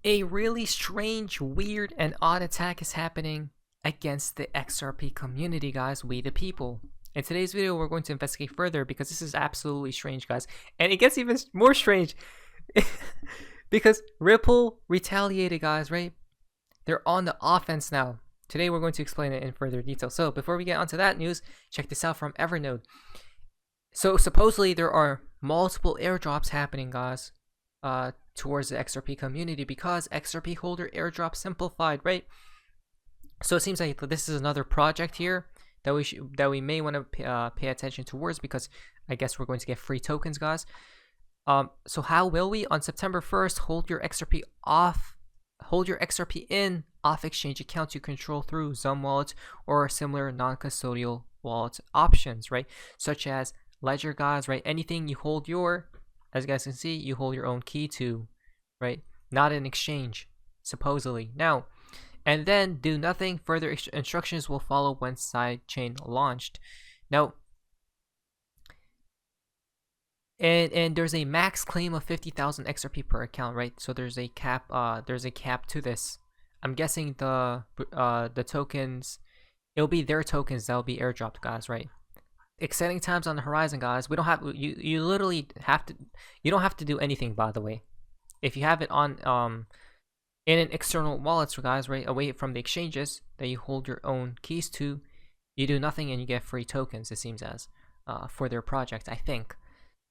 A really strange, weird, and odd attack is happening against the XRP community, guys, we the people. In today's video, we're going to investigate further because this is absolutely strange, guys. And it gets even more strange because Ripple retaliated, guys, right? They're on the offense now. Today, we're going to explain it in further detail. So before we get onto that news, check this out from Evernote. So supposedly there are multiple airdrops happening, guys, towards the XRP community because XRP holder airdrop simplified, right? So it seems like this is another project here that we may want to pay attention towards because I guess we're going to get free tokens, guys. So how will we? On September 1st, hold your XRP in off exchange account to control through Zum wallet or similar non-custodial wallet options, right? Such as Ledger, guys, right? Anything you hold as you guys can see, you hold your own key to, right? Not an exchange, supposedly. Now, and then do nothing. Further instructions will follow when sidechain launched. Now, and there's a max claim of 50,000 XRP per account, right? So there's a cap. There's a cap to this. I'm guessing the tokens, it'll be their tokens that'll be airdropped, guys, right? Exciting times on the horizon, guys. We don't have you literally have to. You don't have to do anything, by the way. If you have it on in an external wallet, guys, right, away from the exchanges that you hold your own keys to, you do nothing and you get free tokens. It seems as for their project, I think.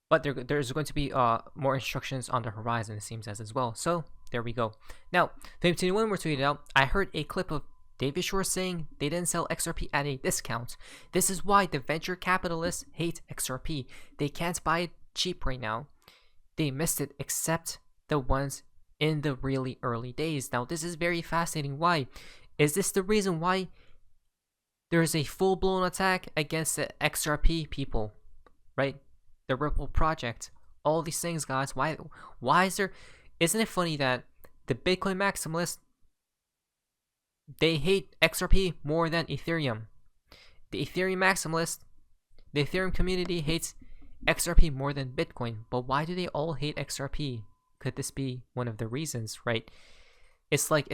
But there's going to be more instructions on the horizon. It seems as well. So there we go. Now, 21 were tweeted out. I heard a clip of David Shore saying they didn't sell XRP at a discount. This is why the venture capitalists hate XRP. They can't buy it cheap right now. They missed it, except the ones in the really early days. Now, this is very fascinating. Why? Is this the reason why there's a full-blown attack against the XRP people, right? The Ripple project. All these things, guys. Why is there... Isn't it funny that the Bitcoin maximalists, they hate XRP more than Ethereum. The Ethereum maximalists, the Ethereum community hates XRP more than Bitcoin. But why do they all hate XRP? Could this be one of the reasons, right? It's like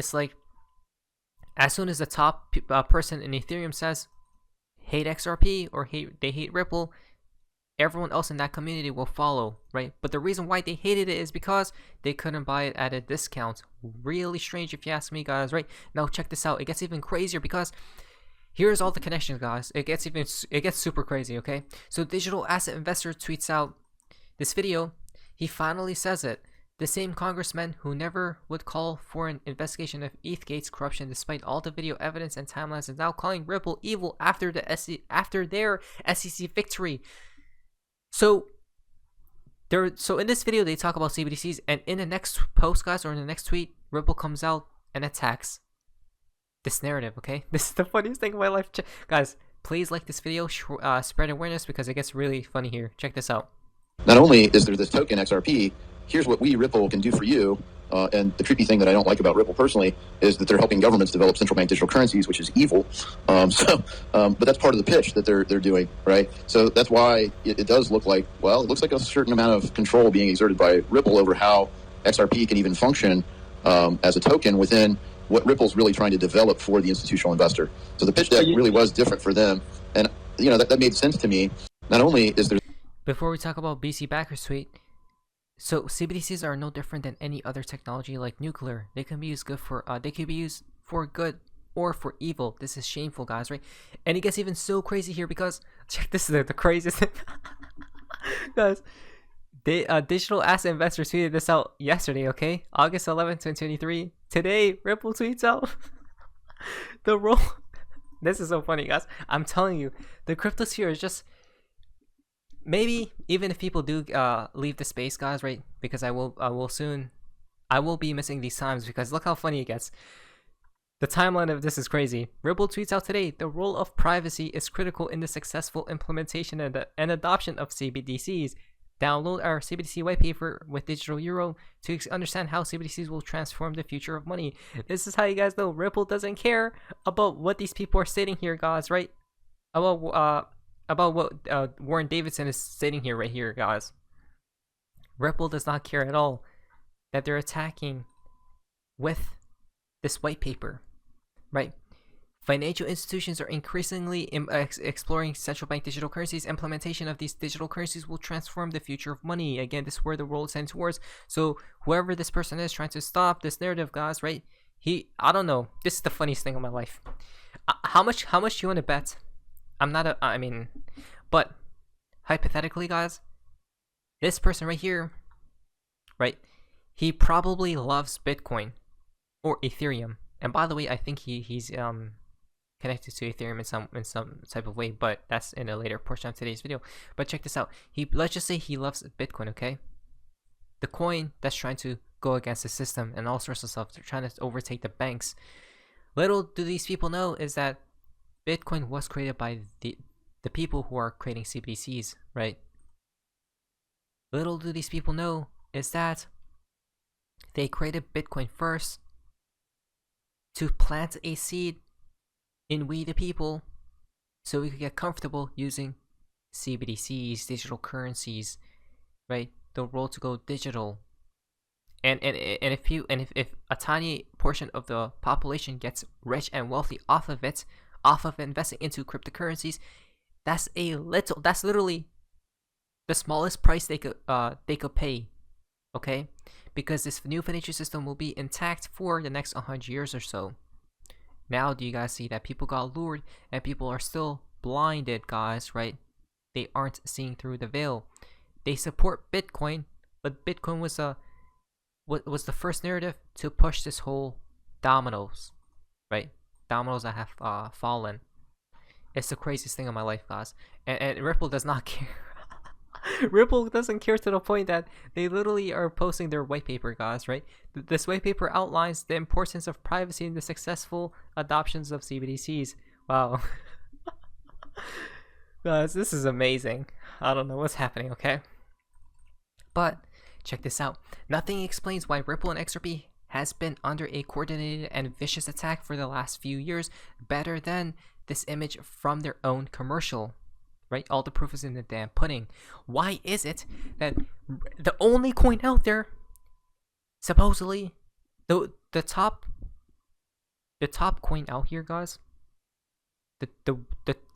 as soon as the top person in Ethereum says hate XRP or they hate Ripple, everyone else in that community will follow, right? But the reason why they hated it is because they couldn't buy it at a discount. Really strange if you ask me, guys, right? Now check this out. It gets even crazier because here's all the connections, guys. It gets super crazy, okay? So Digital Asset Investor tweets out this video. He finally says it. The same congressman who never would call for an investigation of ETHgate's corruption despite all the video evidence and timelines is now calling Ripple evil after their SEC victory. So in this video they talk about CBDCs, and in the next post, guys, or in the next tweet, Ripple comes out and attacks this narrative, okay? This is the funniest thing in my life. Guys, please like this video, spread awareness because it gets really funny here. Check this out. Not only is there this token XRP, here's what we, Ripple, can do for you. And the creepy thing that I don't like about Ripple personally is that they're helping governments develop central bank digital currencies, which is evil. But that's part of the pitch that they're doing, right? So that's why it does look like, well, it looks like a certain amount of control being exerted by Ripple over how XRP can even function as a token within what Ripple's really trying to develop for the institutional investor. So the pitch deck really was different for them. And, you know, that made sense to me. Not only is there... Before we talk about BC Backers tweet, so CBDCs are no different than any other technology like nuclear. They can be used for good or for evil. This is shameful, guys, right? And it gets even so crazy here because check this is the craziest thing. Guys, Digital Asset Investors tweeted this out yesterday, okay? August 11th, 2023. Today, Ripple tweets out the roll. This is so funny, guys. I'm telling you, the cryptosphere is just... Maybe even if people do leave the space, guys, right? Because I will be missing these times because look how funny it gets. The timeline of this is crazy. Ripple tweets out today, the role of privacy is critical in the successful implementation and adoption of CBDCs. Download our CBDC white paper with Digital Euro to understand how CBDCs will transform the future of money. This is how you guys know Ripple doesn't care about what these people are stating here, guys, right? About what Warren Davidson is stating here, right here, guys. Ripple does not care at all that they're attacking with this white paper, right? Financial institutions are increasingly exploring central bank digital currencies. Implementation of these digital currencies will transform the future of money. Again, this is where the world tends towards. So whoever this person is trying to stop this narrative, guys, right? I don't know. This is the funniest thing of my life. How much do you want to bet? But hypothetically, guys, this person right here, right? He probably loves Bitcoin or Ethereum. And by the way, I think he's connected to Ethereum in some type of way, but that's in a later portion of today's video. But check this out. Let's just say he loves Bitcoin, okay? The coin that's trying to go against the system and all sorts of stuff. They're trying to overtake the banks. Little do these people know is that Bitcoin was created by the people who are creating CBDCs, right? Little do these people know is that they created Bitcoin first to plant a seed in we the people so we could get comfortable using CBDCs, digital currencies, right? The road to go digital. And if a tiny portion of the population gets rich and wealthy off of investing into cryptocurrencies, that's literally the smallest price they could pay, okay? Because this new financial system will be intact for the next 100 years or so. Now, do you guys see that people got lured and people are still blinded, guys, right? They aren't seeing through the veil. They support Bitcoin, but Bitcoin was the first narrative to push this whole dominoes, right? Dominoes that have fallen. It's the craziest thing in my life, guys. And Ripple does not care. Ripple doesn't care to the point that they literally are posting their white paper, guys, right? This white paper outlines the importance of privacy and the successful adoptions of CBDCs. Wow. Guys, this is amazing. I don't know what's happening, okay? But check this out. Nothing explains why Ripple and XRP has been under a coordinated and vicious attack for the last few years better than this image from their own commercial. Right? All the proof is in the damn pudding. Why is it that the only coin out there, supposedly, the top coin out here, guys, the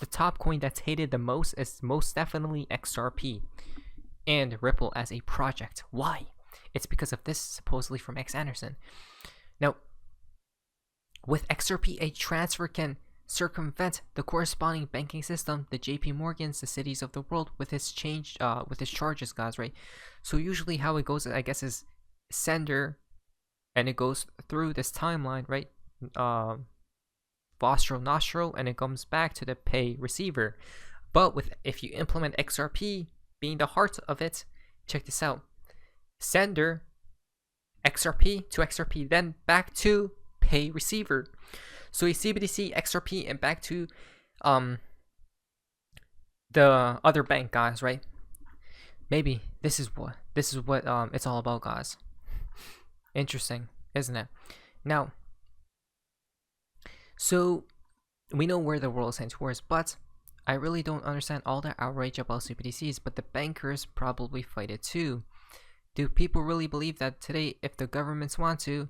top coin that's hated the most is most definitely XRP and Ripple as a project. Why? It's because of this, supposedly from X Anderson. Now, with XRP, a transfer can circumvent the corresponding banking system, the JPMorgans, the cities of the world, with its charges, guys, right? So usually how it goes, I guess, is sender, and it goes through this timeline, right? Nostro, and it comes back to the pay receiver. But if you implement XRP being the heart of it, check this out. Sender, XRP to XRP, then back to pay receiver. So a CBDC, XRP, and back to the other bank, guys, right? Maybe this is what it's all about, guys. Interesting, isn't it? Now, so we know where the world is heading towards, but I really don't understand all the outrage about CBDCs, but the bankers probably fight it too. Do people really believe that today, if the governments want to,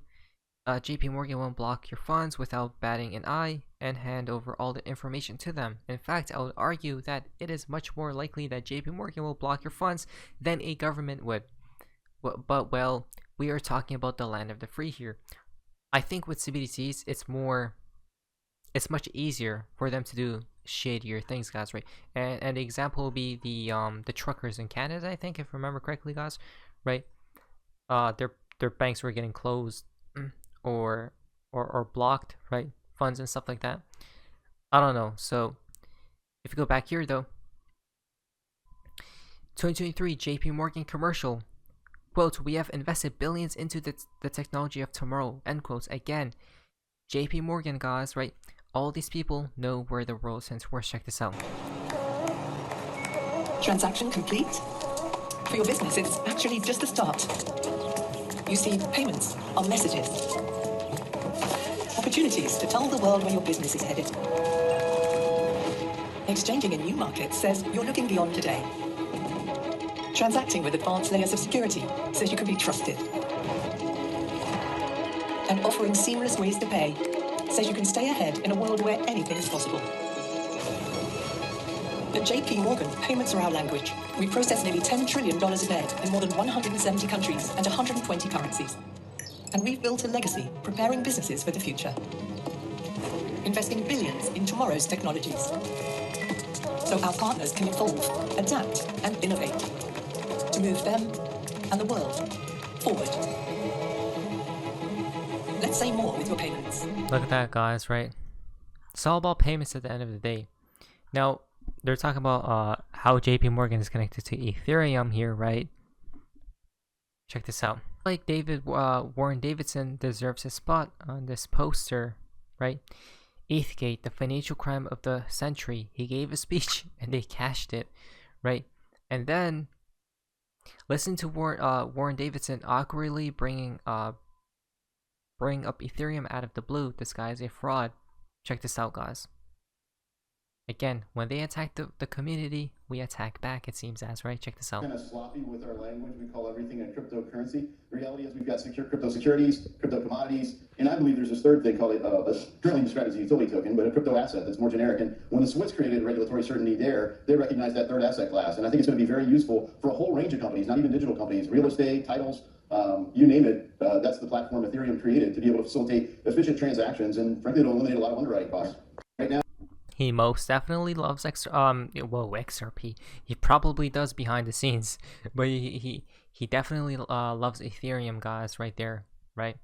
JPMorgan won't block your funds without batting an eye and hand over all the information to them? In fact, I would argue that it is much more likely that JPMorgan will block your funds than a government would. But well, we are talking about the land of the free here. I think with CBDCs, it's much easier for them to do shadier things, guys, right? And the example will be the truckers in Canada, I think, if I remember correctly, guys, right? Their banks were getting closed or blocked, right? Funds and stuff like that. I don't know. So if you go back here though, 2023 JPMorgan commercial, quote, "We have invested billions into the technology of tomorrow," end quotes. Again, JPMorgan, guys, right? All these people know where the world is. Check this out. Transaction complete? For your business, it's actually just the start. You see, payments are messages. Opportunities to tell the world where your business is headed. Exchanging in new markets says you're looking beyond today. Transacting with advanced layers of security says you can be trusted. and offering seamless ways to pay, so you can stay ahead in a world where anything is possible. At JPMorgan, payments are our language. We process nearly $10 trillion a day in more than 170 countries and 120 currencies. And we've built a legacy preparing businesses for the future, investing billions in tomorrow's technologies, so our partners can evolve, adapt, and innovate to move them and the world forward. Let's say more with your payments. Look at that, guys, right? It's all about payments at the end of the day. Now, they're talking about how JP Morgan is connected to Ethereum here, right? Check this out. Like Warren Davidson deserves a spot on this poster, right? ETHgate, the financial crime of the century. He gave a speech and they cashed it, right? And then listen to Warren Davidson awkwardly bring up Ethereum out of the blue. This guy is a fraud. Check this out, guys. Again, when they attack the community, we attack back, it seems as, right? Check this out. Kind of sloppy with our language. We call everything a cryptocurrency. The reality is we've got secure crypto securities, crypto commodities, and I believe there's this third thing called currently described as a utility token, but a crypto asset that's more generic. And when the Swiss created regulatory certainty there, they recognized that third asset class. And I think it's going to be very useful for a whole range of companies, not even digital companies, real estate, titles, you name it. That's the platform Ethereum created to be able to facilitate efficient transactions, and frankly, it'll eliminate a lot of underwriting costs. Right now, he most definitely loves XRP. He probably does behind the scenes, but he definitely loves Ethereum, guys, right there, right?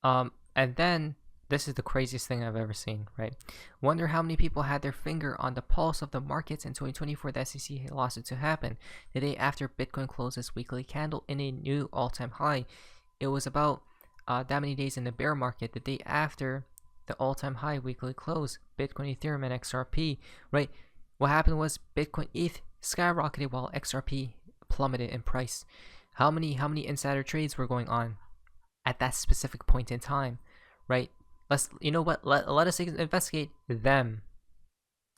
And then this is the craziest thing I've ever seen, right? Wonder how many people had their finger on the pulse of the markets in 2020 for the SEC lawsuit to happen. The day after Bitcoin closed its weekly candle in a new all-time high, it was about that many days in the bear market. The day after the all-time high weekly close, Bitcoin, Ethereum, and XRP, right? What happened was Bitcoin ETH skyrocketed while XRP plummeted in price. How many insider trades were going on at that specific point in time, right? You know what? Let us investigate them,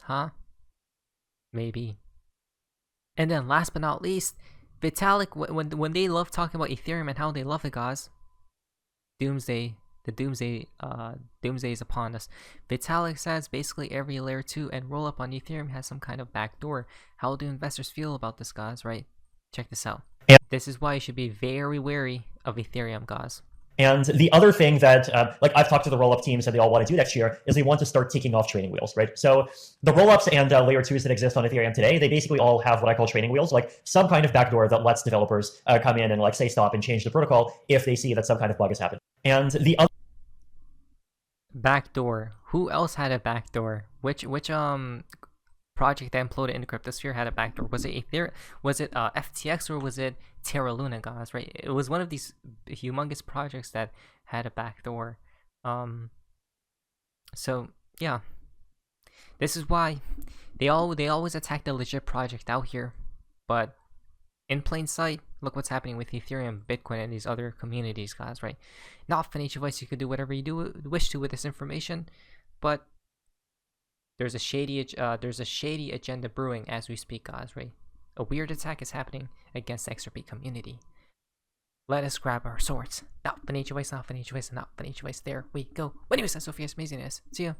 huh? Maybe. And then last but not least, Vitalik, when they love talking about Ethereum and how they love it, guys. Doomsday is upon us. Vitalik says basically every layer 2 and roll up on Ethereum has some kind of backdoor. How do investors feel about this, guys? Right? Check this out. Yeah. This is why you should be very wary of Ethereum, guys. And the other thing that, like I've talked to the rollup teams and they all want to do next year is they want to start taking off training wheels, right? So the rollups and layer 2s that exist on Ethereum today, they basically all have what I call training wheels, like some kind of backdoor that lets developers come in and like say stop and change the protocol if they see that some kind of bug has happened. And the other backdoor. Who else had a backdoor? Which project that imploded in the cryptosphere had a backdoor? Was it Ethereum? Was it FTX, or was it Terra Luna, guys? Right? It was one of these humongous projects that had a backdoor. So yeah, this is why they always attack the legit project out here, but in plain sight, look what's happening with Ethereum, Bitcoin, and these other communities, guys. Right? Not financial advice. You could do whatever you wish to with this information, but there's a shady agenda brewing as we speak, guys, right? A weird attack is happening against the XRP community. Let us grab our swords. Not financial advice, not financial advice, not financial advice. There we go. Anyways, that's Sophia's amazingness. See ya.